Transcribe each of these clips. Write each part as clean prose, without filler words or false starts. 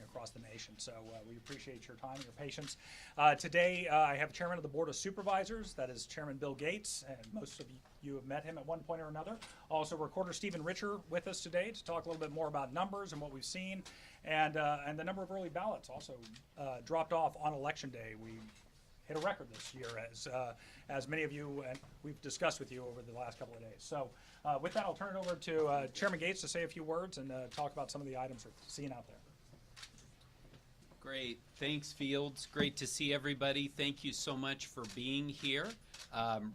across the nation. So we appreciate your time and your patience. Today, I have Chairman of the Board of Supervisors. That is Chairman Bill Gates, and most of you have met him at one point or another. Also, Recorder Stephen Richer with us today to talk a little bit more about numbers and what we've seen, and the number of early ballots also dropped off on Election Day. We hit a record this year, as many of you and we've discussed with you over the last couple of days. So with that, I'll turn it over to Chairman Gates to say a few words and talk about some of the items we're seeing out there. Great. Thanks, Fields. Great to see everybody. Thank you so much for being here.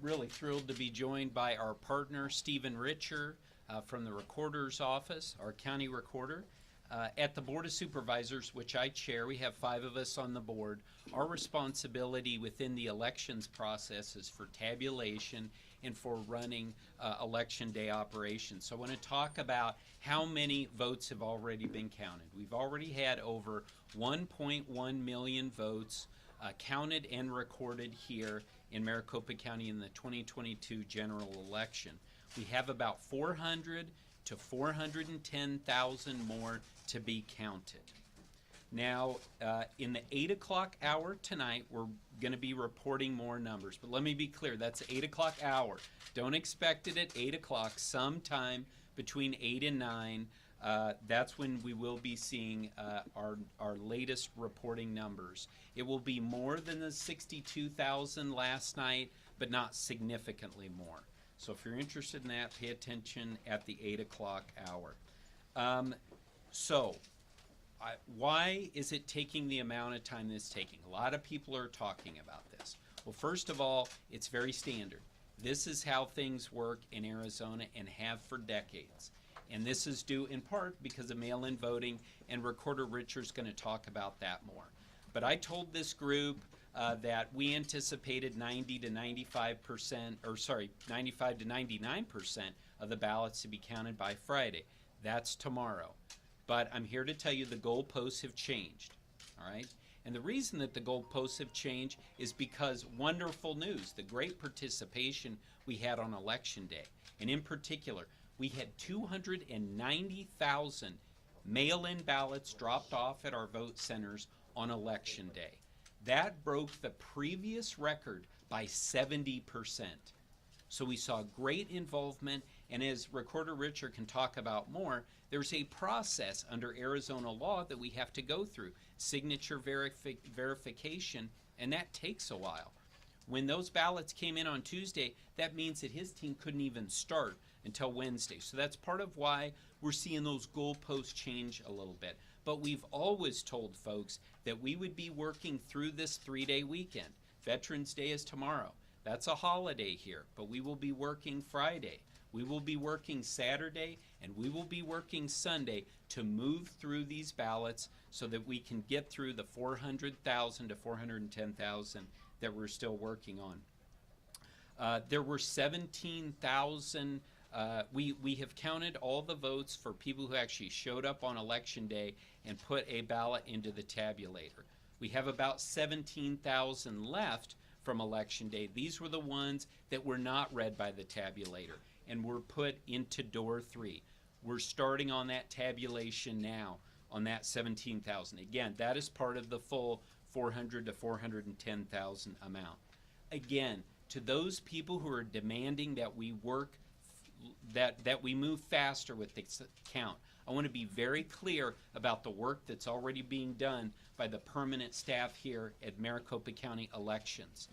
Really thrilled to be joined by our partner, Stephen Richer, from the Recorder's Office, our county recorder. At the Board of Supervisors, which I chair, we have 5 of us on the board. Our responsibility within the elections process is for tabulation and for running election day operations. So I want to talk about how many votes have already been counted. We've already had over 1.1 million votes counted and recorded here in Maricopa County in the 2022 general election. We have about 400 to 410,000 more to be counted. Now, in the 8 o'clock hour tonight, we're going to be reporting more numbers. But let me be clear, that's 8 o'clock hour. Don't expect it at 8 o'clock. Sometime between 8 and 9, that's when we will be seeing our latest reporting numbers. It will be more than the 62,000 last night, but not significantly more. So if you're interested in that, pay attention at the 8 o'clock hour. Why is it taking the amount of time it's taking? A lot of people are talking about this. Well, first of all, it's very standard. This is how things work in Arizona and have for decades. And this is due in part because of mail-in voting, and Recorder Richer's going to talk about that more. But I told this group that we anticipated 95 to 99% of the ballots to be counted by Friday. That's tomorrow. But I'm here to tell you the goalposts have changed, all right? And the reason that the goalposts have changed is because wonderful news, the great participation we had on Election Day. And in particular, we had 290,000 mail-in ballots dropped off at our vote centers on Election Day. That broke the previous record by 70%. So we saw great involvement, and as Recorder Richer can talk about more, there's a process under Arizona law that we have to go through, signature verification, and that takes a while. When those ballots came in on Tuesday, that means that his team couldn't even start until Wednesday. So that's part of why we're seeing those goalposts change a little bit. But we've always told folks that we would be working through this 3-day weekend. Veterans Day is tomorrow. That's a holiday here, but we will be working Friday. We will be working Saturday, and we will be working Sunday to move through these ballots so that we can get through the 400,000 to 410,000 that we're still working on. There were 17,000. We have counted all the votes for people who actually showed up on Election Day and put a ballot into the tabulator. We have about 17,000 left from Election Day. These were the ones that were not read by the tabulator and were put into door 3. We're starting on that tabulation now on that 17,000. Again, that is part of the full 400 to 410,000 amount. Again, to those people who are demanding that we work, that we move faster with the count, I want to be very clear about the work that's already being done by the permanent staff here at Maricopa County Elections.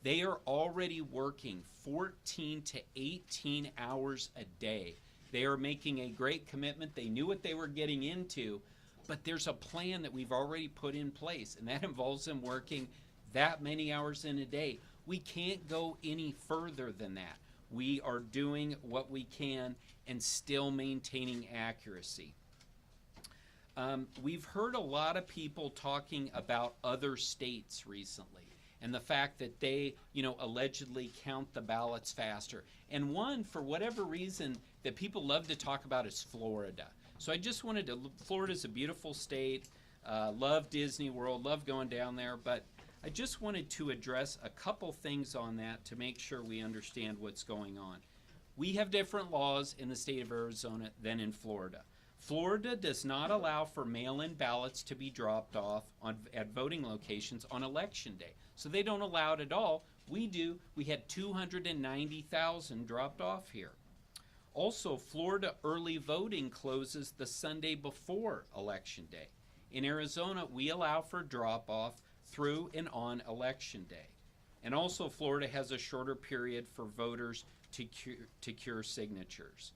They are already working 14 to 18 hours a day. They are making a great commitment. They knew what they were getting into, but there's a plan that we've already put in place, and that involves them working that many hours in a day. We can't go any further than that. We are doing what we can and still maintaining accuracy. We've heard a lot of people talking about other states recently and the fact that they, allegedly count the ballots faster. And one, for whatever reason, that people love to talk about is Florida. So I just wanted to, Florida's a beautiful state, love Disney World, love going down there, but I just wanted to address a couple things on that to make sure we understand what's going on. We have different laws in the state of Arizona than in Florida. Florida does not allow for mail-in ballots to be dropped off at voting locations on election day. So they don't allow it at all. We do. We had 290,000 dropped off here. Also, Florida early voting closes the Sunday before election day. In Arizona, we allow for drop-off through and on election day. And also, Florida has a shorter period for voters to cure signatures.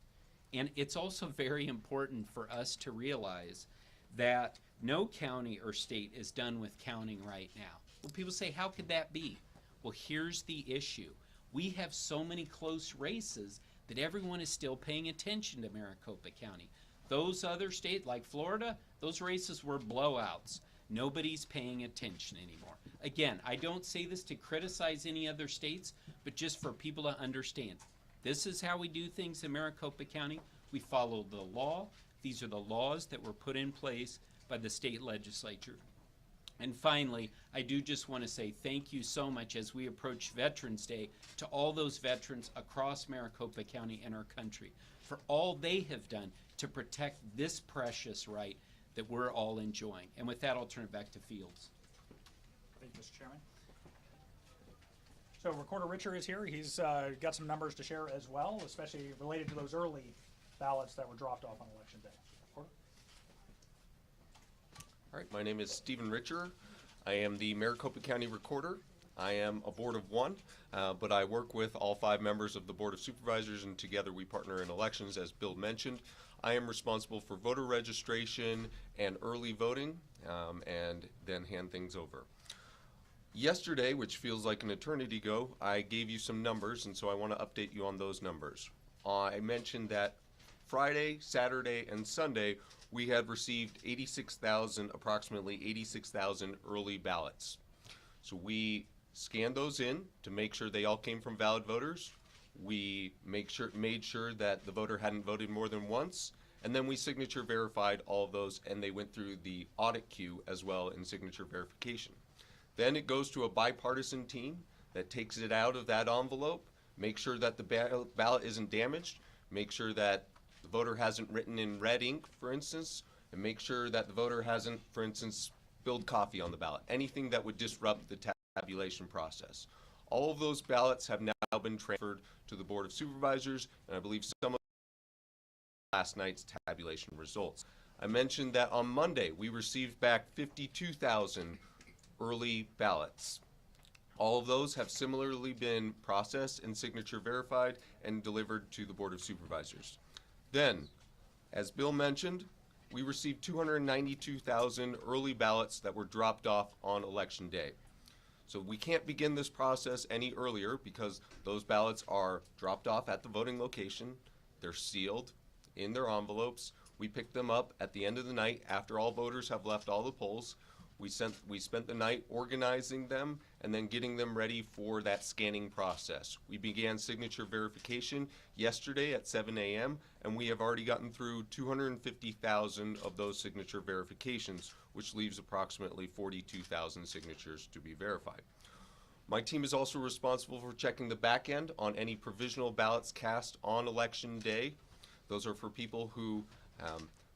And it's also very important for us to realize that no county or state is done with counting right now. Well, people say, how could that be? Well, here's the issue. We have so many close races that everyone is still paying attention to Maricopa County. Those other states, like Florida, those races were blowouts. Nobody's paying attention anymore. Again, I don't say this to criticize any other states, but just for people to understand. This is how we do things in Maricopa County. We follow the law. These are the laws that were put in place by the state legislature. And finally, I do just want to say thank you so much as we approach Veterans Day to all those veterans across Maricopa County and our country for all they have done to protect this precious right that we're all enjoying. And with that, I'll turn it back to Fields. Thank you, Mr. Chairman. So Recorder Richard is here. He's got some numbers to share as well, especially related to those early ballots that were dropped off on election day. Recorder? All right, my name is Stephen Richer. I am the Maricopa County Recorder. I am a board of one, but I work with all 5 members of the Board of Supervisors, and together we partner in elections, as Bill mentioned. I am responsible for voter registration and early voting, and then hand things over. Yesterday, which feels like an eternity ago, I gave you some numbers, and so I want to update you on those numbers. I mentioned that Friday, Saturday, and Sunday, we had received approximately 86,000 early ballots. So we scanned those in to make sure they all came from valid voters. We made sure that the voter hadn't voted more than once, and then we signature verified all of those, and they went through the audit queue as well in signature verification. Then it goes to a bipartisan team that takes it out of that envelope, makes sure that the ballot isn't damaged, make sure that the voter hasn't written in red ink, for instance, and make sure that the voter hasn't, for instance, spilled coffee on the ballot, anything that would disrupt the tabulation process. All of those ballots have now been transferred to the Board of Supervisors, and I believe some of last night's tabulation results. I mentioned that on Monday we received back 52,000 early ballots. All of those have similarly been processed and signature verified and delivered to the Board of Supervisors. Then, as Bill mentioned, we received 292,000 early ballots that were dropped off on election day. So we can't begin this process any earlier because those ballots are dropped off at the voting location. They're sealed in their envelopes. We pick them up at the end of the night after all voters have left all the polls. We spent the night organizing them and then getting them ready for that scanning process. We began signature verification yesterday at 7 a.m. and we have already gotten through 250,000 of those signature verifications, which leaves approximately 42,000 signatures to be verified. My team is also responsible for checking the back end on any provisional ballots cast on election day. Those are for people who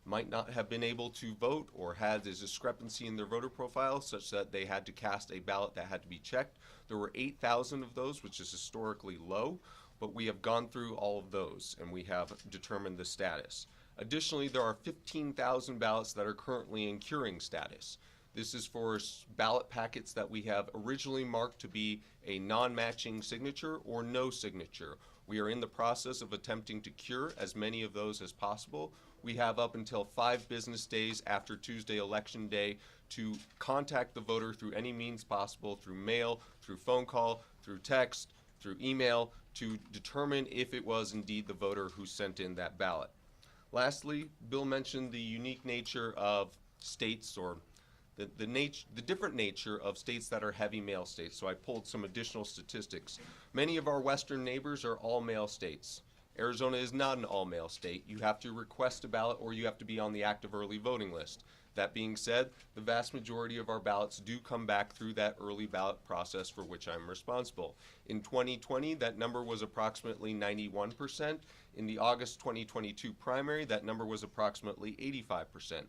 might not have been able to vote or had a discrepancy in their voter profile such that they had to cast a ballot that had to be checked. There were 8,000 of those, which is historically low, but we have gone through all of those and we have determined the status. Additionally, there are 15,000 ballots that are currently in curing status. This is for ballot packets that we have originally marked to be a non-matching signature or no signature. We are in the process of attempting to cure as many of those as possible. We have up until 5 business days after Tuesday election day to contact the voter through any means possible, through mail, through phone call, through text, through email, to determine if it was indeed the voter who sent in that ballot. Lastly, Bill mentioned the unique nature of states, or the different nature of states that are heavy mail states. So I pulled some additional statistics. Many of our western neighbors are all mail states. Arizona is not an all-mail state. You have to request a ballot or you have to be on the active early voting list. That being said, the vast majority of our ballots do come back through that early ballot process for which I'm responsible. In 2020, that number was approximately 91%. In the August 2022 primary, that number was approximately 85%.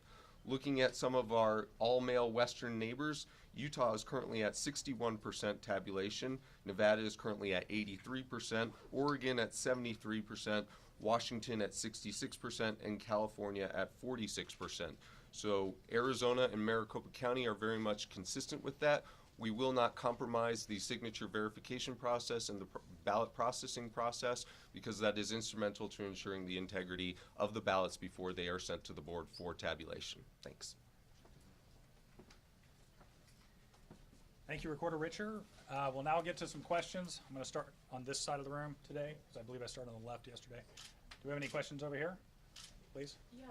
Looking at some of our all-male Western neighbors, Utah is currently at 61% tabulation, Nevada is currently at 83%, Oregon at 73%, Washington at 66%, and California at 46%. So Arizona and Maricopa County are very much consistent with that. We will not compromise the signature verification process and the ballot processing process because that is instrumental to ensuring the integrity of the ballots before they are sent to the board for tabulation. Thanks. Thank you, Recorder Richer. We'll now get to some questions. I'm going to start on this side of the room today because I believe I started on the left yesterday. Do we have any questions over here? Please. Yeah,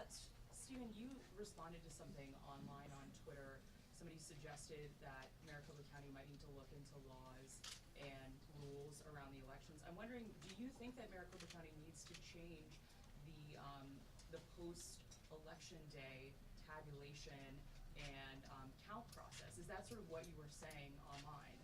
Stephen, you responded to something online on Twitter. Somebody suggested that Maricopa County might need to look into laws and rules around the elections. I'm wondering, do you think that Maricopa County needs to change the post-election day tabulation and count process? Is that sort of what you were saying online?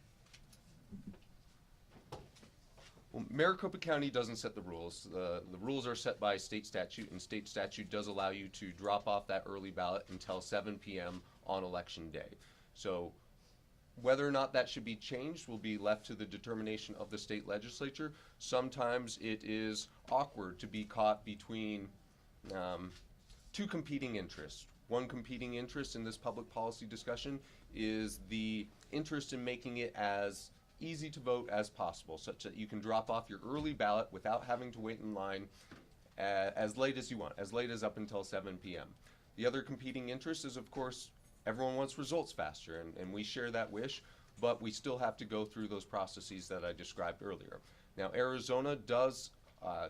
Well, Maricopa County doesn't set the rules. The rules are set by state statute, and state statute does allow you to drop off that early ballot until 7 p.m. on election day. So whether or not that should be changed will be left to the determination of the state legislature. Sometimes it is awkward to be caught between two competing interests. One competing interest in this public policy discussion is the interest in making it as easy to vote as possible, such that you can drop off your early ballot without having to wait in line as late as you want, as late as up until 7 p.m. The other competing interest is, of course, everyone wants results faster, and we share that wish, but we still have to go through those processes that I described earlier. Now, Arizona does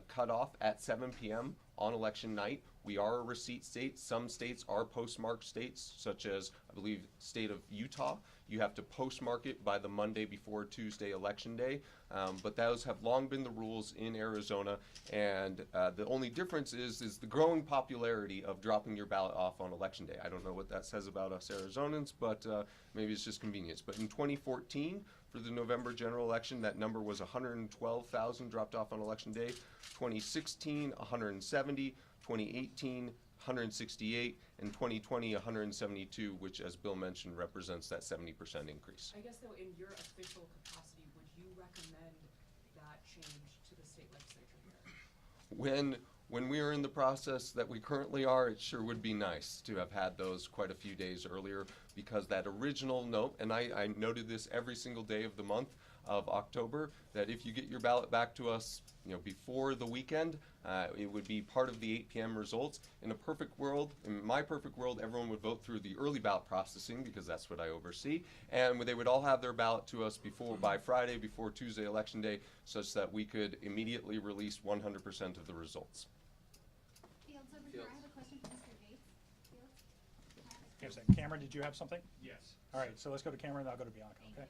cut off at 7 p.m. on election night. We are a receipt state. Some states are postmarked states, such as, I believe, state of Utah. You have to postmark it by the Monday before Tuesday election day, but those have long been the rules in Arizona, and the only difference is the growing popularity of dropping your ballot off on election day. I don't know what that says about us Arizonans, but maybe it's just convenience. But in 2014, for the November general election, that number was 112,000 dropped off on election day. 2016, 170. 2018, 168, and 2020, 172, which, as Bill mentioned, represents that 70% increase. I guess, though, in your official capacity, would you recommend that change to the state legislature here? When we are in the process that we currently are, it sure would be nice to have had those quite a few days earlier, because that original note, and I noted this every single day of the month of October, that if you get your ballot back to us, before the weekend, it would be part of the 8 p.m. results. In a perfect world, in my perfect world, everyone would vote through the early ballot processing, because that's what I oversee, and they would all have their ballot to us by Friday, before Tuesday election day, such that we could immediately release 100% of the results. Fields over here. I have a question for Mr. Gates. Fields? Give us a second. Cameron, did you have something? Yes. All right, so let's go to Cameron, and I'll go to Bianca, Thank okay?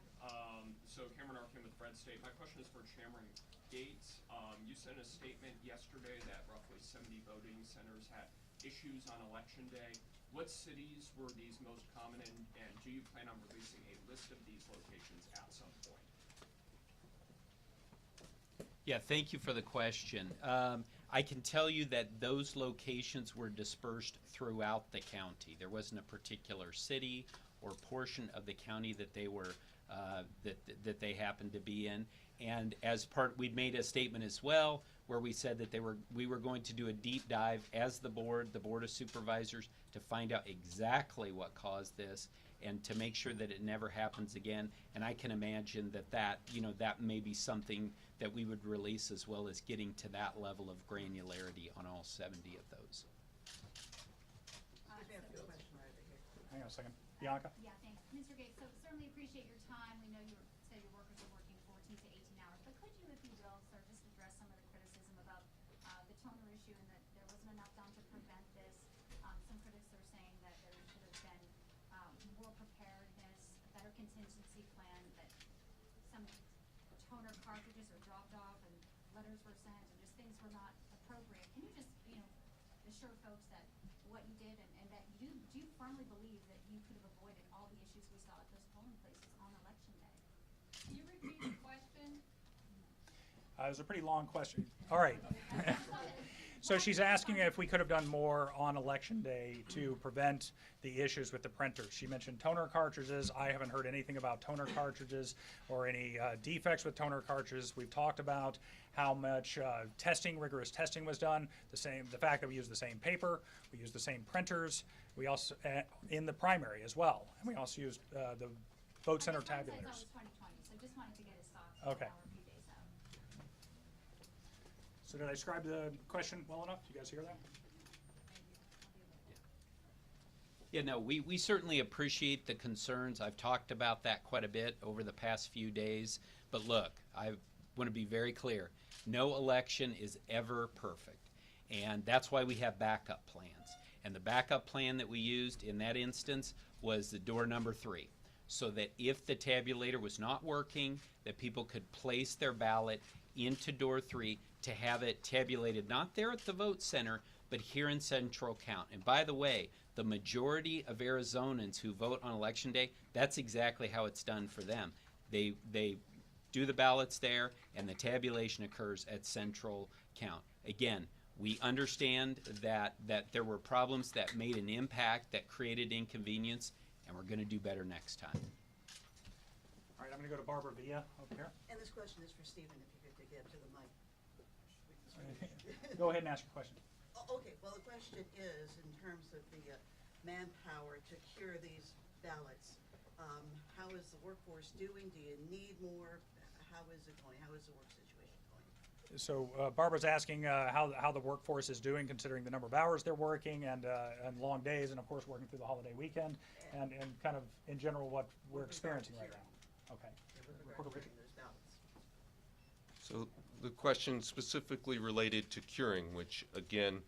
So Cameron Arkin with Red State. My question is for Chairman Gates. You said in a statement yesterday that roughly 70 voting centers had issues on election day. What cities were these most common in, and do you plan on releasing a list of these locations at some point? Yeah, thank you for the question. I can tell you that those locations were dispersed throughout the county. There wasn't a particular city or portion of the county that they were that they happened to be in. And as part, we'd made a statement as well where we said that we were going to do a deep dive as the Board of Supervisors, to find out exactly what caused this and to make sure that it never happens again. And I can imagine that may be something that we would release, as well as getting to that level of granularity on all 70 of those. Hang on a second. Bianca? Yeah, thanks. Mr. Gates, so certainly appreciate your time. We know you said your workers are working 14 to 18 hours, but could you, if you will, sir, just address some of the criticism about the toner issue and that there wasn't enough done to prevent this? Some critics are saying that there should have been more preparedness, a better contingency plan, that some toner cartridges are dropped off and letters were sent and just things were not appropriate. Can you just, assure folks that what you did and that you do you firmly believe that you could have avoided all the issues we saw at those polling places on election day? Can you repeat the question? It was a pretty long question. All right. So she's asking if we could have done more on election day to prevent the issues with the printers. She mentioned toner cartridges. I haven't heard anything about toner cartridges or any defects with toner cartridges. We've talked about how much rigorous testing was done. The fact that we use the same paper, we use the same printers. We also in the primary as well, and we also used the vote center Hindsight's tabulators. always 20/20, so just wanted to get his thoughts. Okay. Now we're a few days out. So did I describe the question well enough? Do you guys hear that? Yeah, no, we certainly appreciate the concerns. I've talked about that quite a bit over the past few days. But look, I want to be very clear. No election is ever perfect. And that's why we have backup plans. And the backup plan that we used in that instance was the door number 3. So that if the tabulator was not working, that people could place their ballot into door 3 to have it tabulated, not there at the vote center, but here in Central Count. And by the way, the majority of Arizonans who vote on election day, that's exactly how it's done for them. They do the ballots there, and the tabulation occurs at Central Count. Again, we understand that there were problems that made an impact, that created inconvenience, and we're going to do better next time. All right, I'm going to go to Barbara Villa over here. And this question is for Stephen, if you could get to the mic. Go ahead and ask your question. Okay, well, the question is, in terms of the manpower to cure these ballots, how is the workforce doing? Do you need more? How is it going? How is the work situation going? So Barbara's asking how the workforce is doing, considering the number of hours they're working and long days, and of course working through the holiday weekend, and kind of in general what we're experiencing right now. Okay. Recorder Richard. Those ballots. So the question specifically related to curing, which again,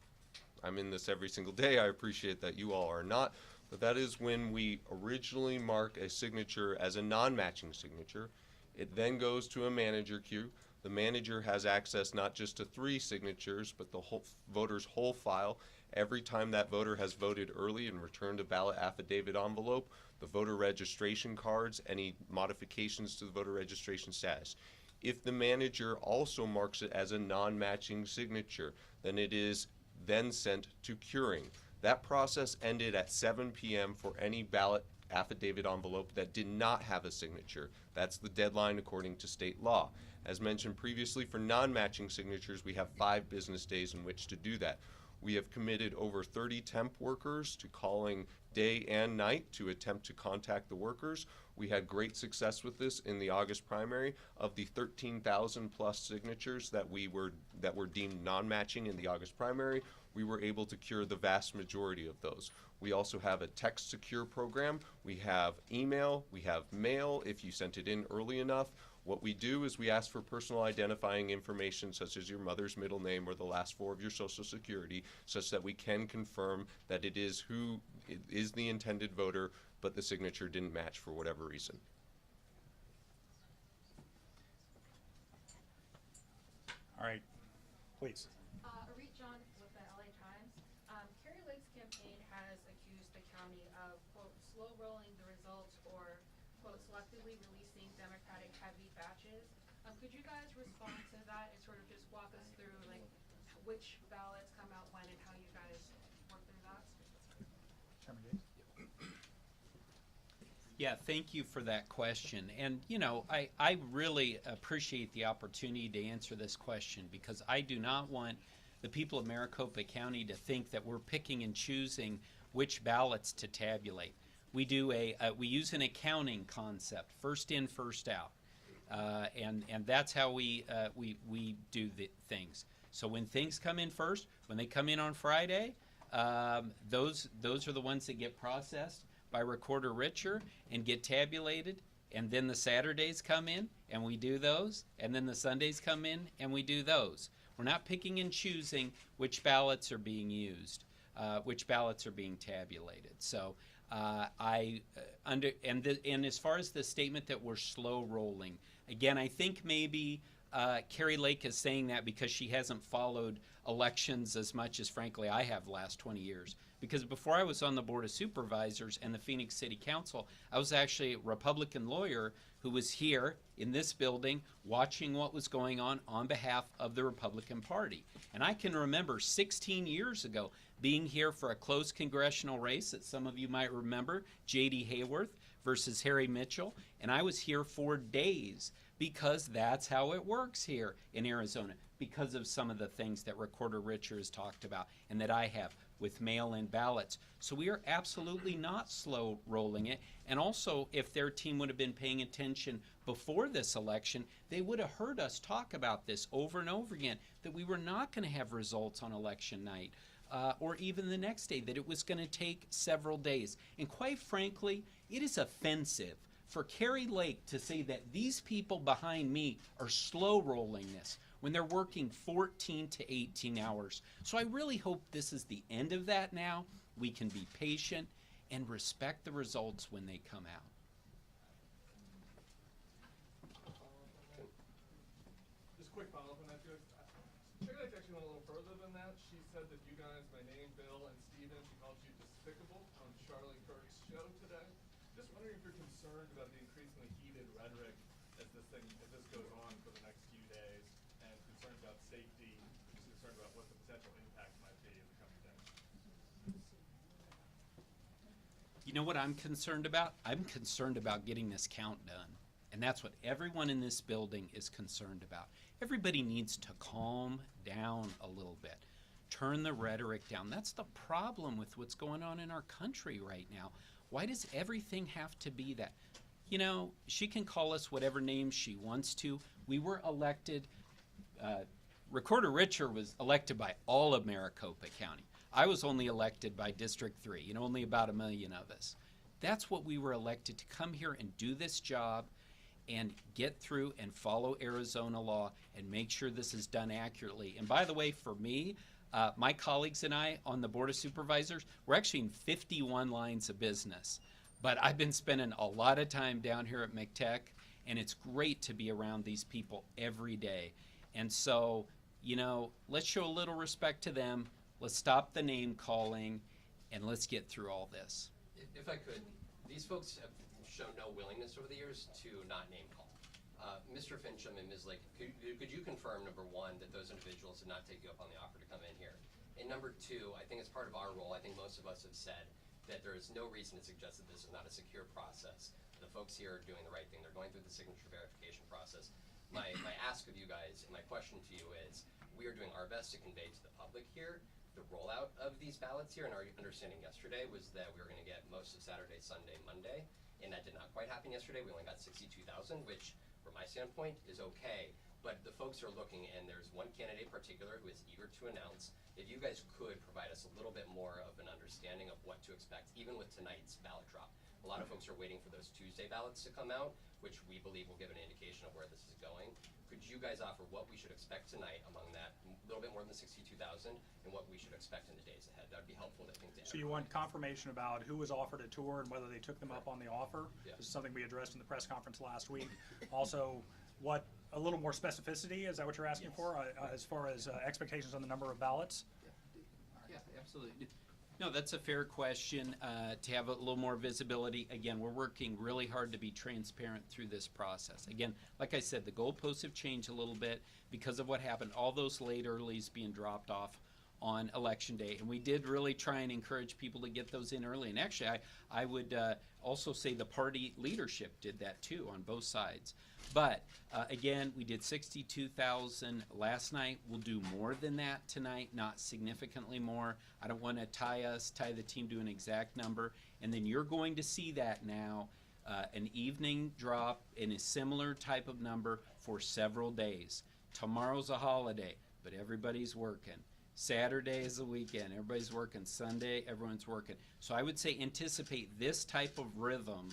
I'm in this every single day. I appreciate that you all are not, but that is when we originally mark a signature as a non-matching signature. It then goes to a manager queue. The manager has access not just to 3 signatures, but the whole voter's whole file. Every time that voter has voted early and returned a ballot affidavit envelope, the voter registration cards, any modifications to the voter registration status. If the manager also marks it as a non-matching signature, then it is then sent to curing. That process ended at 7 p.m. for any ballot affidavit envelope that did not have a signature. That's the deadline according to state law. As mentioned previously, for non-matching signatures, we have 5 business days in which to do that. We have committed over 30 temp workers to calling day and night to attempt to contact the workers. We had great success with this in the August primary. Of the 13,000 plus signatures that were deemed non-matching in the August primary, we were able to cure the vast majority of those. We also have a text secure program. We have email, we have mail if you sent it in early enough. What we do is we ask for personal identifying information such as your mother's middle name or the last 4 of your social security, such that we can confirm that it is the intended voter, but the signature didn't match for whatever reason. All right, please. Arit John with the LA Times. Carrie Lake's campaign has accused the county of, quote, slow rolling the results or, quote, selectively releasing Democratic heavy batches. Could you guys respond to that and sort of just walk us through, like, which ballots come out when and how you guys work through that? Chairman Gates. Yeah, thank you for that question. And, you know, I really appreciate the opportunity to answer this question because I do not want the people of Maricopa County to think that we're picking and choosing which ballots to tabulate. We use an accounting concept, first in, first out. And that's how we do the things. So when things come in first, when they come in on Friday, those are the ones that get processed by Recorder Richer and get tabulated, and then the Saturdays come in and we do those, and then the Sundays come in and we do those. We're not picking and choosing which ballots are being used, which ballots are being tabulated. So and as far as the statement that we're slow rolling, again, I think maybe Carrie Lake is saying that because she hasn't followed elections as much as, frankly, I have the last 20 years. Because before I was on the Board of Supervisors and the Phoenix City Council, I was actually a Republican lawyer who was here in this building watching what was going on behalf of the Republican Party. And I can remember 16 years ago being here for a close congressional race that some of you might remember, J.D. Hayworth versus Harry Mitchell, and I was here for days because that's how it works here in Arizona, because of some of the things that Recorder Richer has talked about and that I have with mail-in ballots. So we are absolutely not slow rolling it. And also, if their team would have been paying attention before this election, they would have heard us talk about this over and over again, that we were not going to have results on election night. Or even the next day, that it was going to take several days. And quite frankly, it is offensive for Carrie Lake to say that these people behind me are slow rolling this when they're working 14 to 18 hours. So I really hope this is the end of that now. We can be patient and respect the results when they come out. Just a quick follow-up on that, too. Carrie Lake actually went a little further than that. She said that you guys, my name, Bill, and Steven, she called you despicable on Charlie Kirk's show today. Just wondering if you're concerned about the increasingly heated rhetoric as this goes on for the next few days, and concerned about safety, just concerned about what the potential impact might be in the coming days. You know what I'm concerned about? I'm concerned about getting this count done. And that's what everyone in this building is concerned about. Everybody needs to calm down a little bit. Turn the rhetoric down. That's the problem with what's going on in our country right now. Why does everything have to be that? You know, she can call us whatever name she wants to. We were elected, Recorder Richer was elected by all of Maricopa County. I was only elected by District 3, only about 1 million of us. That's what we were elected to come here and do this job and get through and follow Arizona law and make sure this is done accurately. And by the way, for me, my colleagues and I on the Board of Supervisors, we're actually in 51 lines of business. But I've been spending a lot of time down here at McTech, and it's great to be around these people every day. And so, let's show a little respect to them. Let's stop the name calling, and let's get through all this. If I could, these folks have shown no willingness over the years to not name call. Mr. Fincham and Ms. Lake, could you confirm, number one, that those individuals did not take you up on the offer to come in here? And number two, I think as part of our role, I think most of us have said that there is no reason to suggest that this is not a secure process. The folks here are doing the right thing. They're going through the signature verification process. My ask of you guys and my question to you is, we are doing our best to convey to the public here the rollout of these ballots here, and our understanding yesterday was that we were going to get most of Saturday, Sunday, Monday, and that did not quite happen yesterday. We only got 62,000, which from my standpoint is okay, but the folks are looking, and there's one candidate in particular who is eager to announce. If you guys could provide us a little bit more of an understanding of what to expect, even with tonight's ballot drop. A lot of folks are waiting for those Tuesday ballots to come out, which we believe will give an indication of where this is going. Could you guys offer what we should expect tonight among that, a little bit more than 62,000, and what we should expect in the days ahead? That would be helpful, I think, to So you want confirmation about who was offered a tour and whether they took them up on the offer? Yeah. This is something we addressed in the press conference last week. Also, a little more specificity, is that what you're asking for, as far as expectations on the number of ballots? Yeah, absolutely. No, that's a fair question, to have a little more visibility. Again, we're working really hard to be transparent through this process. Again, like I said, the goalposts have changed a little bit because of what happened, all those late earlies being dropped off on Election Day. And we did really try and encourage people to get those in early. And actually, I would also say the party leadership did that too on both sides. But again, we did 62,000 last night. We'll do more than that tonight, not significantly more. I don't want to tie the team to an exact number. And then you're going to see that now, an evening drop in a similar type of number for several days. Tomorrow's a holiday, but everybody's working. Saturday is the weekend. Everybody's working. Sunday, everyone's working. So I would say anticipate this type of rhythm.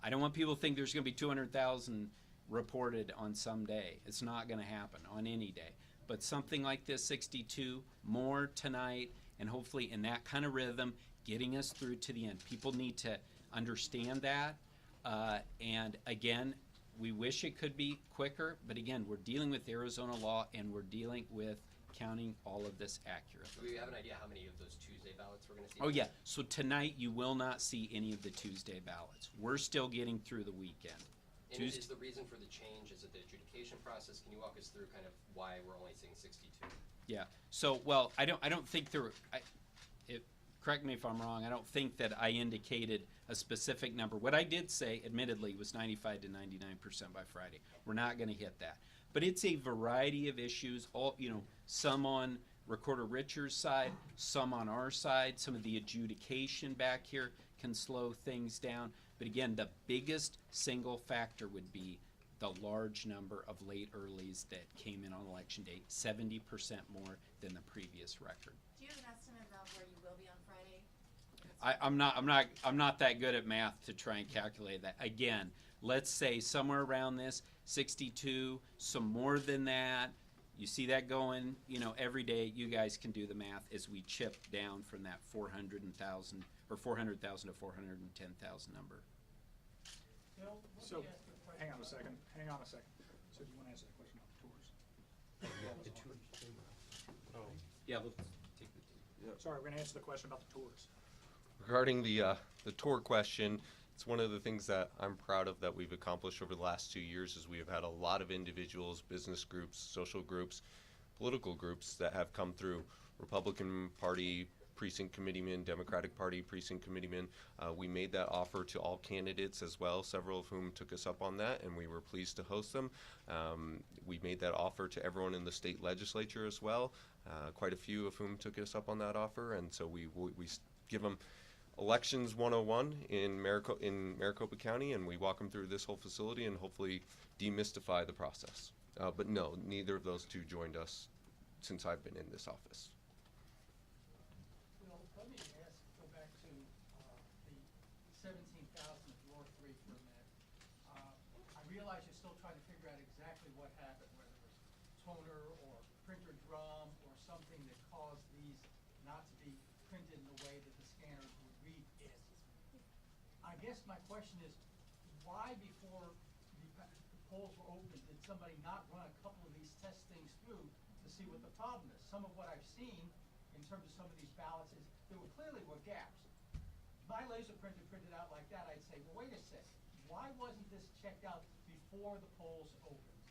I don't want people to think there's going to be 200,000 reported on some day. It's not going to happen on any day. But something like this, 62, more tonight, and hopefully in that kind of rhythm, getting us through to the end. People need to understand that. And again, We wish it could be quicker, but again, we're dealing with Arizona law and we're dealing with counting all of this accurately. Do we have an idea how many of those Tuesday ballots we're gonna see? Oh yeah, so tonight you will not see any of the Tuesday ballots. We're still getting through the weekend. And is the reason for the change, is it the adjudication process? Can you walk us through kind of why we're only seeing 62? Yeah, so, well, I don't think correct me if I'm wrong, I don't think that I indicated a specific number. What I did say, admittedly, was 95 to 99% by Friday. We're not gonna hit that. But it's a variety of issues, all, some on Recorder Richard's side, some on our side. Some of the adjudication back here can slow things down. But again, the biggest single factor would be the large number of late earlies that came in on election day, 70% more than the previous record. Do you have an estimate about where you will be on Friday? I'm not that good at math to try and calculate that. Again, let's say somewhere around this, 62, some more than that. You see that going, every day. You guys can do the math as we chip down from that 400,000 to 410,000 number. Bill, So, hang on a second. So do you want to answer that question about the tours? Yeah, let's take the Sorry, we're going to answer the question about the tours. Regarding the tour question, it's one of the things that I'm proud of that we've accomplished over the last 2 years is we have had a lot of individuals, business groups, social groups, political groups that have come through. Republican Party precinct committeemen, Democratic Party precinct committeemen. We made that offer to all candidates as well, several of whom took us up on that, and we were pleased to host them. We made that offer to everyone in the state legislature as well, quite a few of whom took us up on that offer, and so we give them Elections 101 in Maricopa County, and we walk them through this whole facility and hopefully demystify the process. But no, neither of those two joined us since I've been in this office. Bill, let me go back to the 17,000 of Roar 3 for a minute. I realize you're still trying to figure out exactly what happened, whether it was toner or printer drum or something that caused these not to be printed in the way that the scanners would read it. I guess my question is, why before the polls were open did somebody not run a couple of these test things through to see what the problem is? Some of what I've seen in terms of some of these ballots is there clearly were gaps. My laser printer printed out like that, I'd say, well, wait a second, why wasn't this checked out before the polls opened?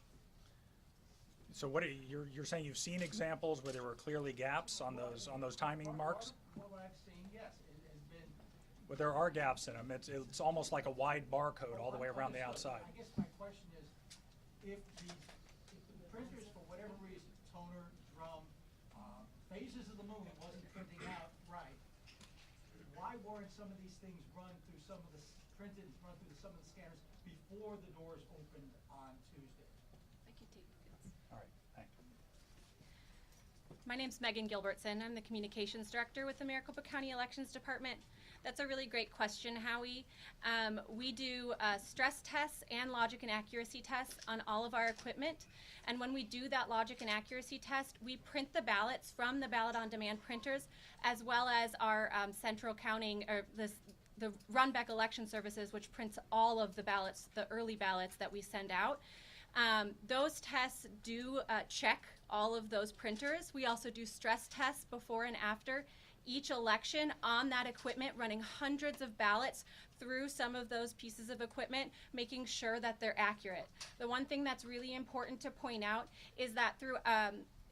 So what you're saying you've seen examples where there were clearly gaps on those timing marks? What I've seen, yes, it has been. But there are gaps in them. It's almost like a wide barcode all the way around the outside. I guess my question is, if the printers, for whatever reason, toner, drum, phases of the moon wasn't printing out right, why weren't some of these things run through some of the some of the scanners before the doors opened on Tuesday? I can take this. All right, thanks. My name's Megan Gilbertson. I'm the Communications Director with the Maricopa County Elections Department. That's a really great question, Howie. We do stress tests and logic and accuracy tests on all of our equipment. And when we do that logic and accuracy test, we print the ballots from the Ballot on Demand printers, as well as our central counting, or the Runback Election Services, which prints all of the ballots, the early ballots that we send out. Those tests do check all of those printers. We also do stress tests before and after each election on that equipment, running hundreds of ballots through some of those pieces of equipment, making sure that they're accurate. The one thing that's really important to point out is that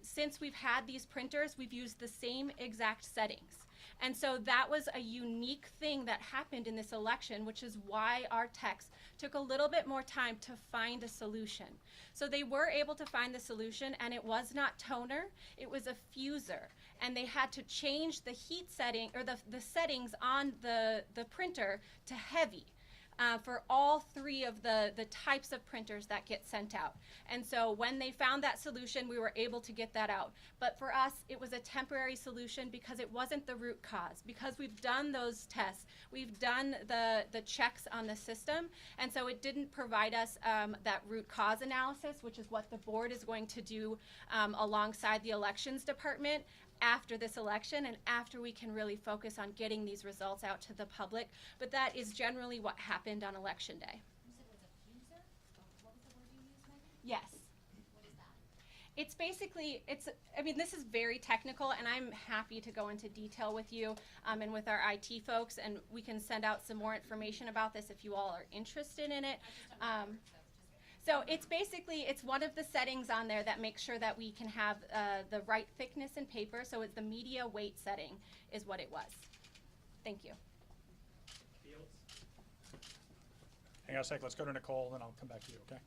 since we've had these printers, we've used the same exact settings. And so that was a unique thing that happened in this election, which is why our techs took a little bit more time to find a solution. So they were able to find the solution, and it was not toner, it was a fuser. And they had to change the heat setting, or the settings on the printer to heavy. For all three of the types of printers that get sent out. And so when they found that solution, we were able to get that out. But for us, it was a temporary solution because it wasn't the root cause. Because we've done those tests, we've done the checks on the system, and so it didn't provide us that root cause analysis, which is what the board is going to do alongside the elections department after this election, and after we can really focus on getting these results out to the public. But that is generally what happened on election day. You said it was a fuser? What Yes. What is that? It's basically, I mean, this is very technical, and I'm happy to go into detail with you and with our IT folks, and we can send out some more information about this if you all are interested in it. So it's basically, it's one of the settings on there that makes sure that we can have the right thickness in paper. So it's the media weight setting is what it was. Thank you. Fields? Hang on a sec, let's go to Nicole, then I'll come back to you, okay?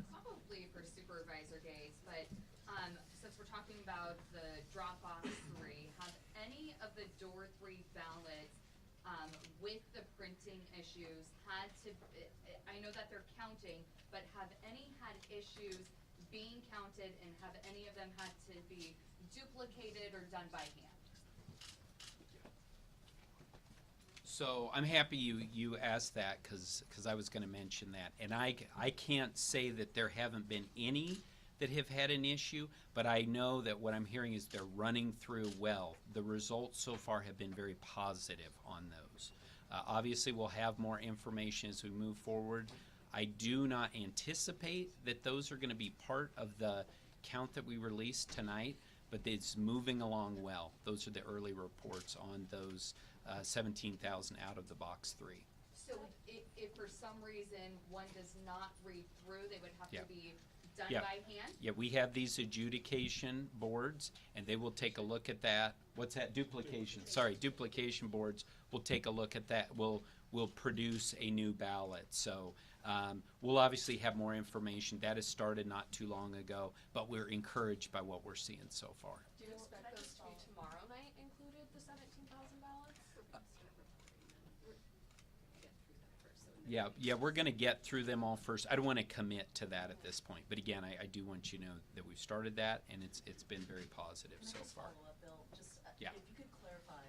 Probably for Supervisor Gates, but since we're talking about the Dropbox 3, have any of the door 3 ballots with the printing issues had to, I know that they're counting, but have any had issues being counted, and have any of them had to be duplicated or done by hand? So I'm happy you asked that because I was going to mention that. And I can't say that there haven't been any that have had an issue, but I know that what I'm hearing is they're running through well. The results so far have been very positive on those. Obviously, we'll have more information as we move forward. I do not anticipate that those are going to be part of the count that we released tonight, but it's moving along well. Those are the early reports on those 17,000 out of the box 3. So if for some reason one does not read through, they would have Yeah. to be done Yeah. by hand? Yeah, we have these adjudication boards, and they will take a look at that. What's that? Duplication. Sorry, duplication boards will take a look at that. We'll produce a new ballot. So we'll obviously have more information. That has started not too long ago, but we're encouraged by what we're seeing so far. Do you expect those to be tomorrow night included, the 17,000 ballots? Yeah, we're going to get through them all first. I don't want to commit to that at this point, but again, I do want you to know that we've started that, and it's been very positive Can I so just far. follow up, Bill? Just, Yeah. if you could clarify,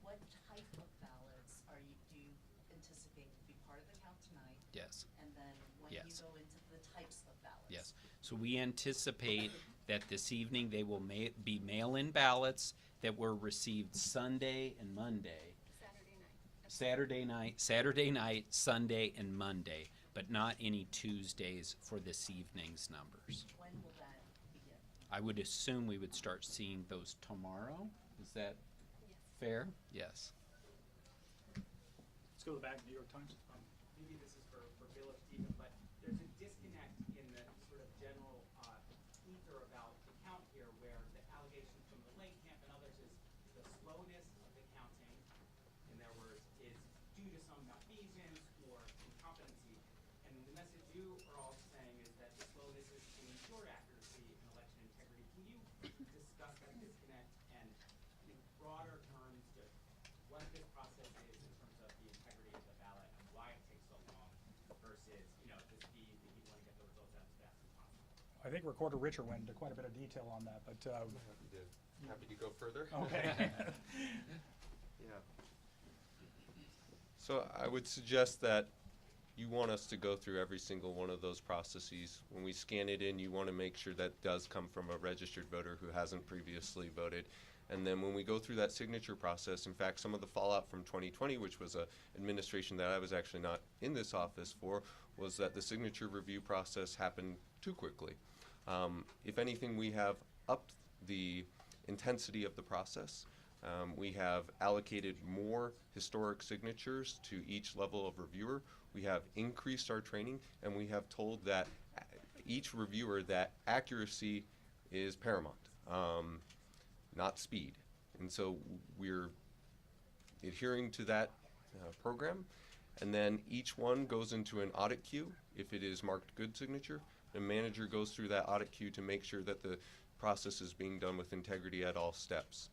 what type of ballots do you anticipate to be part of the count tonight? Yes. And then when you Yes. go into the types of ballots? Yes. So we anticipate that this evening they will be mail-in ballots that were received Sunday and Monday. Saturday night, Sunday, and Monday, but not any Tuesdays for this evening's numbers. When will that begin? I would assume we would start seeing those tomorrow. Is that fair? Yes. Let's go to the back, New York Times. Maybe this is for Bill or Stephen, but there's a disconnect in the sort of general ether about the count here, where the allegations from the Lake Camp and others is the slowness of the counting, in their words, is due to some malfeasance or incompetency. And the message you are all saying is that the slowness is to ensure accuracy and election integrity. Can you discuss that disconnect and, in broader terms, just what this process is in terms of the integrity of the ballot and why it takes so long versus, the speed that you want to get the results out as fast as possible? I think Recorder Richard went into quite a bit of detail on that, but, Happy to go further. okay. Yeah. So I would suggest that you want us to go through every single one of those processes. When we scan it in, you want to make sure that does come from a registered voter who hasn't previously voted. And then when we go through that signature process, in fact, some of the fallout from 2020, which was a administration that I was actually not in this office for, was that the signature review process happened too quickly. If anything, we have upped the intensity of the process. We have allocated more historic signatures to each level of reviewer. We have increased our training, and we have told that each reviewer that accuracy is paramount, not speed. And so we're adhering to that program. And then each one goes into an audit queue. If it is marked good signature, the manager goes through that audit queue to make sure that the process is being done with integrity at all steps.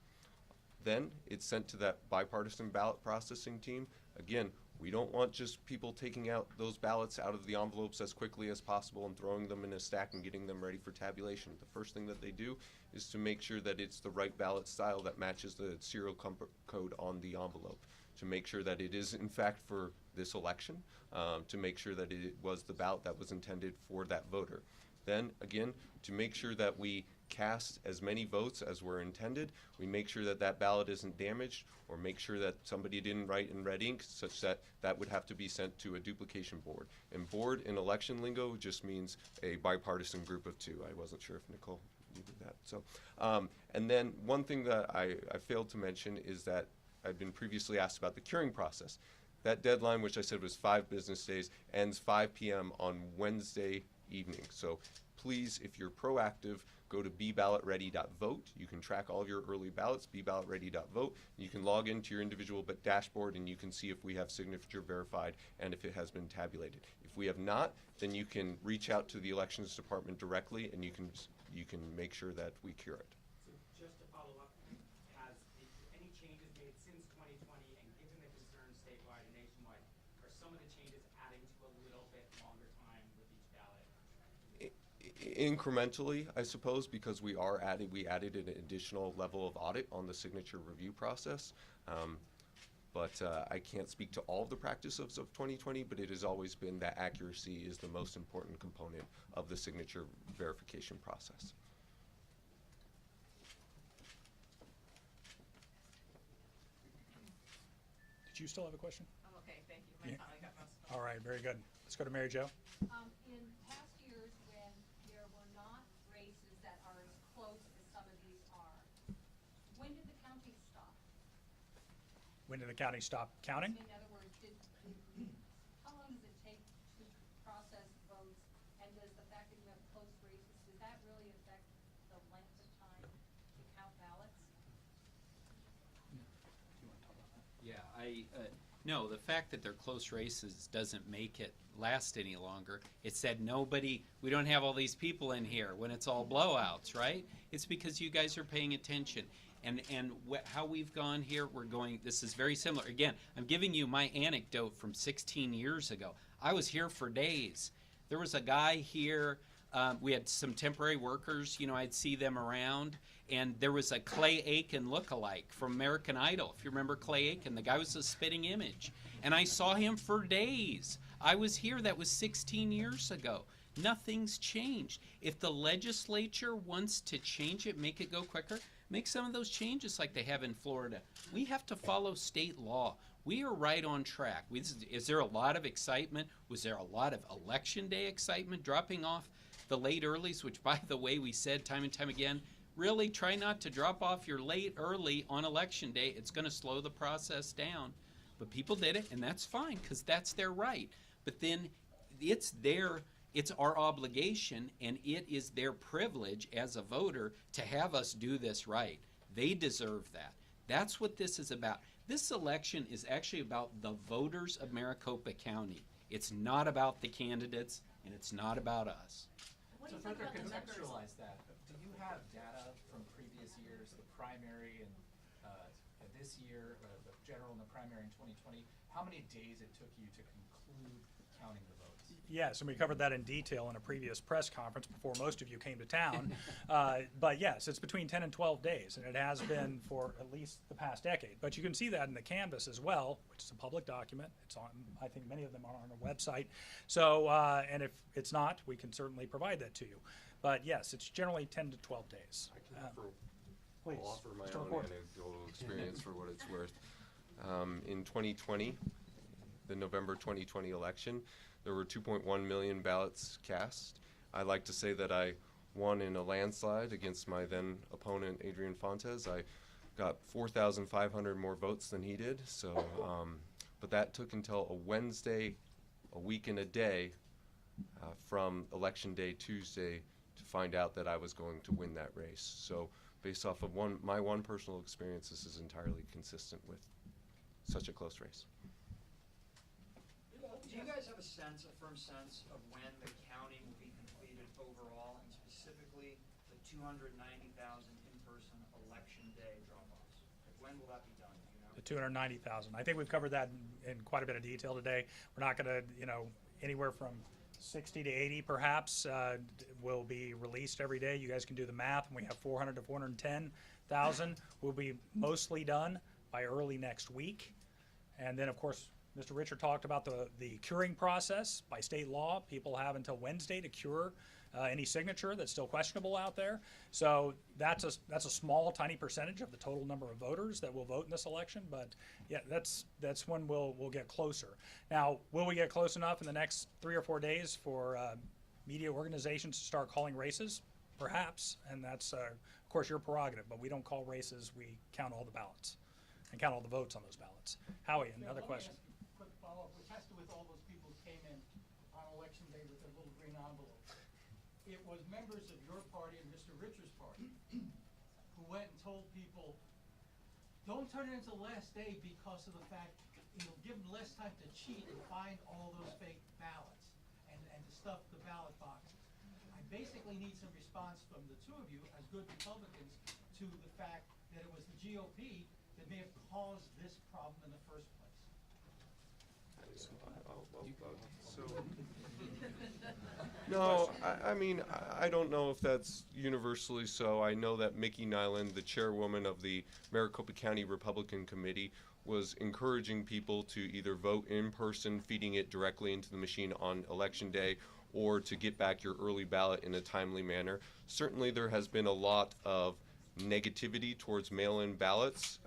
Then it's sent to that bipartisan ballot processing team. Again, we don't want just people taking out those ballots out of the envelopes as quickly as possible and throwing them in a stack and getting them ready for tabulation. The first thing that they do is to make sure that it's the right ballot style that matches the serial code on the envelope, to make sure that it is in fact for this election, to make sure that it was the ballot that was intended for that voter. Then again, to make sure that we cast as many votes as were intended. We make sure that that ballot isn't damaged, or make sure that somebody didn't write in red ink, such that that would have to be sent to a duplication board. And board in election lingo just means a bipartisan group of two. I wasn't sure if Nicole needed that. So, and then one thing that I failed to mention is that I've been previously asked about the curing process. That deadline, which I said was 5 business days, ends 5 p.m. on Wednesday evening. So please, if you're proactive, go to beballotready.vote. You can track all of your early ballots, beballotready.vote. You can log into your individual dashboard, and you can see if we have signature verified and if it has been tabulated. If we have not, then you can reach out to the elections department directly, and you can make sure that we cure it. So just to follow up, has any changes made since 2020, and given the concerns statewide and nationwide, are some of the changes adding to a little bit longer time with each ballot? Incrementally, I suppose, because we added an additional level of audit on the signature review process. But I can't speak to all of the practices of 2020, but it has always been that accuracy is the most important component of the signature verification process. Did you still have a question? I'm okay, thank you. My Yeah. finally got most of them. All right, very good. Let's go to Mary Jo. In past years, when there were not races that are as close as some of these are, when did the county stop? When did the county stop counting? In other words, how long does it take to process votes, and does the fact that you have close races, does that really affect the length of time to count ballots? Yeah, no, the fact that they're close races doesn't make it last any longer. It said we don't have all these people in here when it's all blowouts, right? It's because you guys are paying attention. And how we've gone here, this is very similar. Again, I'm giving you my anecdote from 16 years ago. I was here for days. There was a guy here, we had some temporary workers, I'd see them around, and there was a Clay Aiken lookalike from American Idol. If you remember Clay Aiken, the guy was a spitting image. And I saw him for days. I was here, that was 16 years ago. Nothing's changed. If the legislature wants to change it, make it go quicker, make some of those changes like they have in Florida. We have to follow state law. We are right on track. Is there a lot of excitement? Was there a lot of election day excitement dropping off the late earlies, which, by the way, we said time and time again, really try not to drop off your late early on election day. It's going to slow the process down. But people did it, and that's fine because that's their right. But then it's our obligation, and it is their privilege as a voter to have us do this right. They deserve that. That's what this is about. This election is actually about the voters of Maricopa County. It's not about the candidates, and it's not about us. To further contextualize that, do you have data from previous years, the primary and this year, the general and the primary in 2020, how many days it took you to conclude counting the votes? Yes, and we covered that in detail in a previous press conference before most of you came to town. But yes, it's between 10 and 12 days, and it has been for at least the past decade. But you can see that in the canvas as well, which is a public document. It's on, I think many of them are on our website. So, and if it's not, we can certainly provide that to you. But yes, it's generally 10 to 12 days. Please, I'll offer my Mr. own Report. anecdotal experience for what it's worth. In 2020, the November 2020 election, there were 2.1 million ballots cast. I like to say that I won in a landslide against my then opponent, Adrian Fontes. I got 4,500 more votes than he did. So, but that took until a Wednesday, a week and a day from Election Day Tuesday to find out that I was going to win that race. So based off of my one personal experience, this is entirely consistent with such a close race. Do you guys have a firm sense of when the counting will be completed overall, and specifically the 290,000 in-person election day drop-offs? Like, when will that be done? Do you know? The 290,000. I think we've covered that in quite a bit of detail today. We're not going to, anywhere from 60 to 80 perhaps will be released every day. You guys can do the math. And we have 400 to 410,000 will be mostly done by early next week. And then, of course, Mr. Richard talked about the curing process. By state law, people have until Wednesday to cure any signature that's still questionable out there. So that's a small, tiny percentage of the total number of voters that will vote in this election. But yeah, that's when we'll get closer. Now, will we get close enough in the next 3 or 4 days for media organizations to start calling races? Perhaps, and that's of course your prerogative. But we don't call races; we count all the ballots and count all the votes on those ballots. Howie, another question. Let me ask a quick follow-up, which has to do with all those people who came in on election day with their little green envelopes. It was members of your party and Mr. Richard's party who went and told people, don't turn it into the last day because of the fact it'll give them less time to cheat and find all those fake ballots and to stuff the ballot boxes. I basically need some response from the two of you as good Republicans to the fact that it was the GOP that may have caused this problem in the first place. No, I mean, I don't know if that's universally so. I know that Mickey Nyland, the chairwoman of the Maricopa County Republican Committee, was encouraging people to either vote in person, feeding it directly into the machine on election day, or to get back your early ballot in a timely manner. Certainly there has been a lot of negativity towards mail-in ballots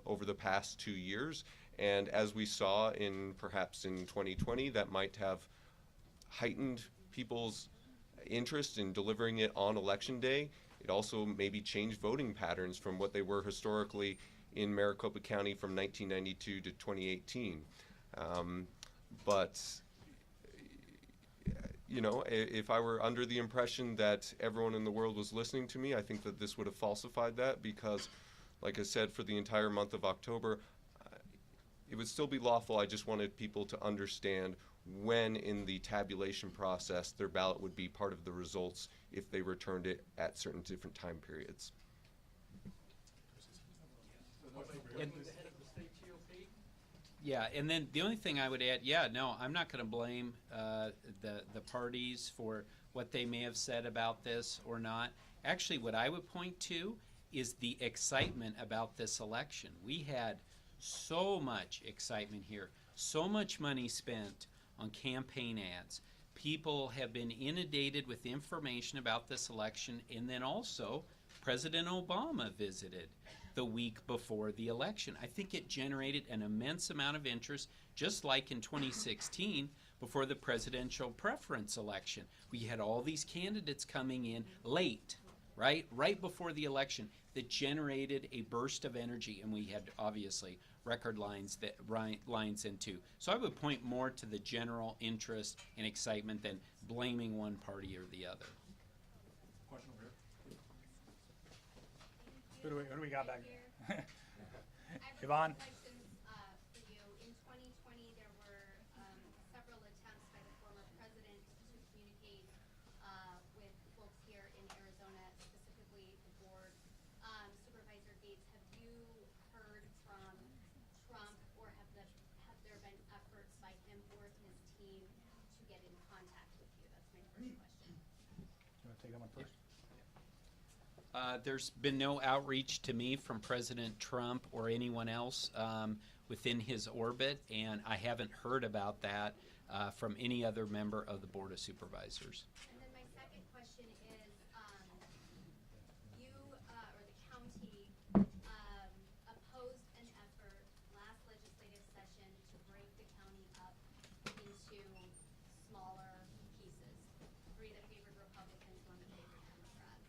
over the past 2 years, and as we saw perhaps in 2020, that might have heightened people's interest in delivering it on election day. It also maybe changed voting patterns from what they were historically in Maricopa County from 1992 to 2018. But you know, if I were under the impression that everyone in the world was listening to me, I think that this would have falsified that, because, like I said, for the entire month of October, it would still be lawful. I just wanted people to understand when in the tabulation process their ballot would be part of the results if they returned it at certain different time periods. And, yeah, and then the only thing I would add, no, I'm not going to blame the parties for what they may have said about this or not. Actually, what I would point to is the excitement about this election. We had so much excitement here, so much money spent on campaign ads. People have been inundated with information about this election, and then also President Obama visited the week before the election. I think it generated an immense amount of interest, just like in 2016 before the presidential preference election. We had all these candidates coming in late, right before the election, that generated a burst of energy, and we had obviously record lines into. So I would point more to the general interest and excitement than blaming one party or the other. Question over here. Who do we got back here? Yvonne? Questions for you. In 2020, there were several attempts by the former president to communicate with folks here in Arizona, specifically the board. Supervisor Gates, have you heard from Trump, or have there been efforts by him or his team to get in contact with you? That's my first question. You want to take that one first? There's been no outreach to me from President Trump or anyone else within his orbit, and I haven't heard about that from any other member of the Board of Supervisors. And then my second question is, you or the county opposed an effort last legislative session to break the county up into smaller pieces, 3 that favored Republicans, 1 that favored Democrats.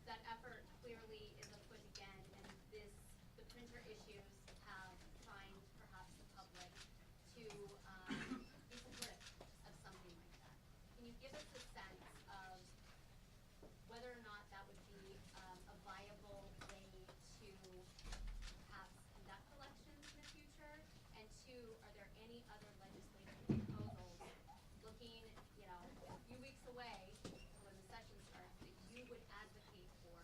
That effort clearly is afoot again, and the printer issues have primed perhaps the public to be supportive of something like that. Can you give us a sense of whether or not that would be a viable way to perhaps conduct elections in the future? And 2, are there any other legislative proposals looking, a few weeks away when the session starts that you would advocate for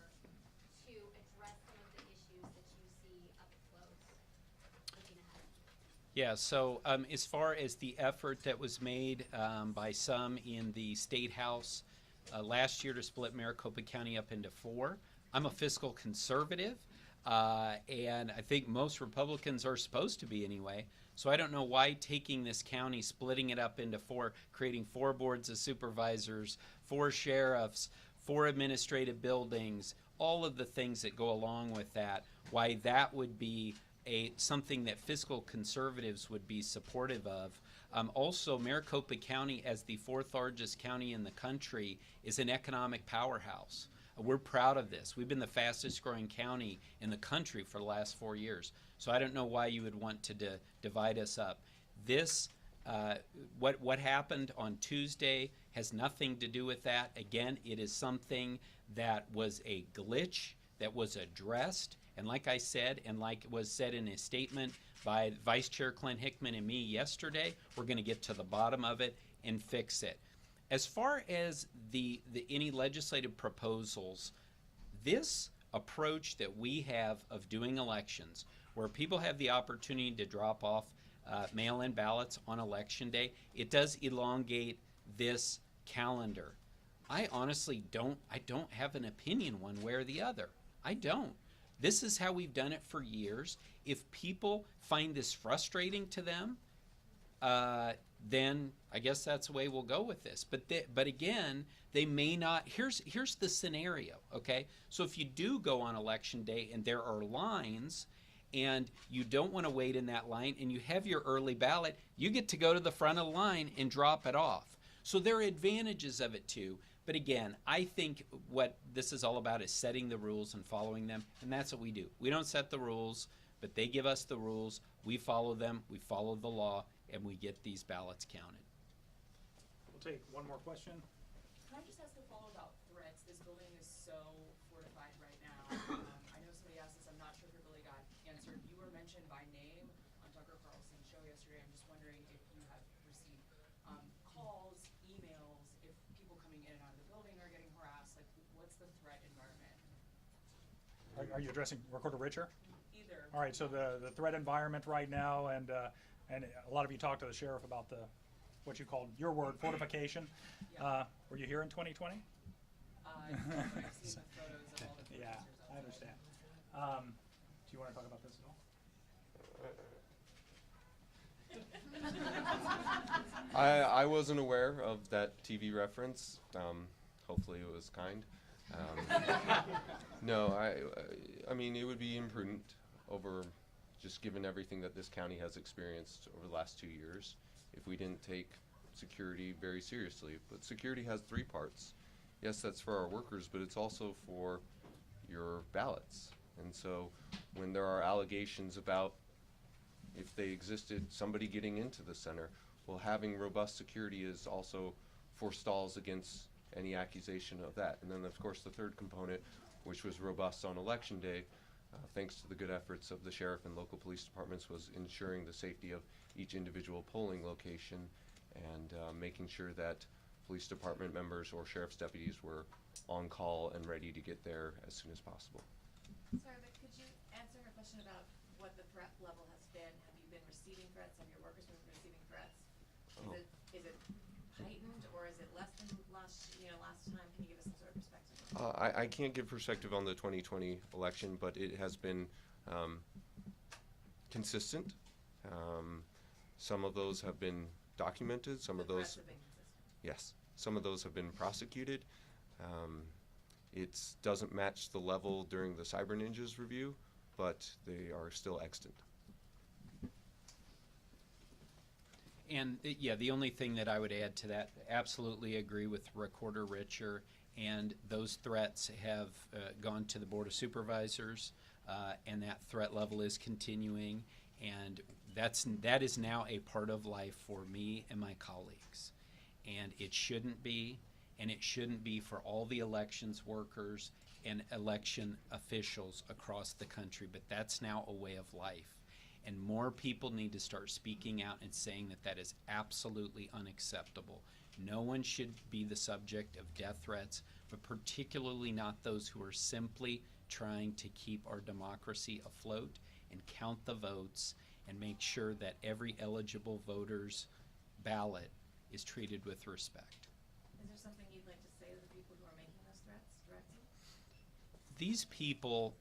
to address some of the issues that you see up close looking ahead? Yeah, so as far as the effort that was made by some in the State House last year to split Maricopa County up into 4, I'm a fiscal conservative. and I think most Republicans are supposed to be anyway. So I don't know why taking this county, splitting it up into four, creating 4 boards of supervisors, 4 sheriffs, 4 administrative buildings, all of the things that go along with that, why that would be something that fiscal conservatives would be supportive of. Also, Maricopa County, as the 4th largest county in the country, is an economic powerhouse. We're proud of this. We've been the fastest growing county in the country for the last 4 years. So I don't know why you would want to divide us up. This, what happened on Tuesday has nothing to do with that. Again, it is something that was a glitch that was addressed. And like I said, and like was said in a statement by Vice Chair Clint Hickman and me yesterday, we're going to get to the bottom of it and fix it. As far as the any legislative proposals, this approach that we have of doing elections, where people have the opportunity to drop off mail-in ballots on election day, it does elongate this calendar. I honestly don't have an opinion one way or the other. I don't. This is how we've done it for years. If people find this frustrating to them, then I guess that's the way we'll go with this. But again, they may not. Here's the scenario, okay? So if you do go on election day and there are lines, and you don't want to wait in that line, and you have your early ballot, you get to go to the front of the line and drop it off. So there are advantages of it too. But again, I think what this is all about is setting the rules and following them, and that's what we do. We don't set the rules, but they give us the rules. We follow them. We follow the law, and we get these ballots counted. We'll take one more question. Can I just ask a follow about threats? This building is so fortified right now. I know somebody asked this, I'm not sure if it really got answered. You were mentioned by name on Tucker Carlson's show yesterday. I'm just wondering if you have received calls, emails, if people coming in and out of the building are getting harassed. Like, what's the threat environment? Are you addressing Recorder Richer? Either. All right, so the threat environment right now, and a lot of you talked to the sheriff about what you called, your word, fortification. Were you here in 2020? I've seen the photos of all the Yeah, protesters I understand. Do you want to talk about this at all? I wasn't aware of that TV reference. Hopefully it was kind. No, I mean, it would be imprudent over just given everything that this county has experienced over the last 2 years if we didn't take security very seriously. But security has 3 parts. Yes, that's for our workers, but it's also for your ballots. And so when there are allegations about, if they existed, somebody getting into the center, well, having robust security is also forestalls against any accusation of that. And then, of course, the third component, which was robust on election day, thanks to the good efforts of the sheriff and local police departments, was ensuring the safety of each individual polling location and making sure that police department members or sheriff's deputies were on call and ready to get there as soon as possible. Sorry, but could you answer her question about what the threat level has been? Have you been receiving threats? Have your workers been receiving threats? Is it heightened, or is it less than last time? Can you give us some sort of perspective? I can't give perspective on the 2020 election, but it has been consistent. Some of those have been documented. Some of those, yes, some of those have been prosecuted. It doesn't match the level during the Cyber Ninjas review, but they are still extant. And yeah, the only thing that I would add to that, absolutely agree with Recorder Richer, and those threats have gone to the Board of Supervisors, and that threat level is continuing, and that is now a part of life for me and my colleagues. And it shouldn't be, and it shouldn't be for all the elections workers and election officials across the country, but that's now a way of life. And more people need to start speaking out and saying that that is absolutely unacceptable. No one should be the subject of death threats, but particularly not those who are simply trying to keep our democracy afloat and count the votes and make sure that every eligible voter's ballot is treated with respect. Is there something you'd like to say to the people who are making those threats directly? These people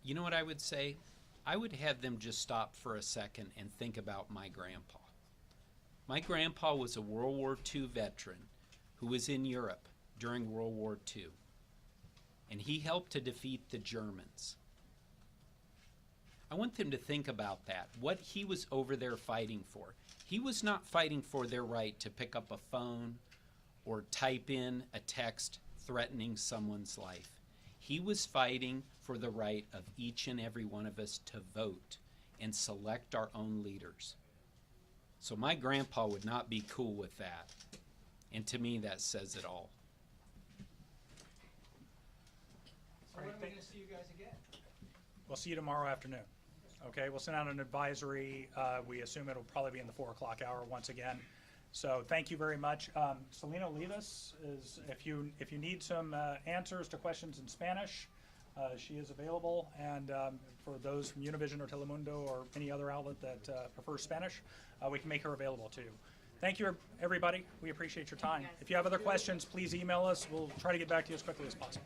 You know what I would say? I would have them just stop for a second and think about my grandpa. My grandpa was a World War II veteran who was in Europe during World War II. And he helped to defeat the Germans. I want them to think about that, what he was over there fighting for. He was not fighting for their right to pick up a phone or type in a text threatening someone's life. He was fighting for the right of each and every one of us to vote and select our own leaders. So my grandpa would not be cool with that. And to me, that says it all. So when are we gonna see you guys again? We'll see you tomorrow afternoon. Okay, we'll send out an advisory. We assume it'll probably be in the 4 o'clock hour once again. So thank you very much. Selena Olivas is, if you need some answers to questions in Spanish, she is available. And for those from Univision or Telemundo or any other outlet that prefers Spanish, we can make her available too. Thank you, everybody. We appreciate your time. If you have other questions, please email us. We'll try to get back to you as quickly as possible.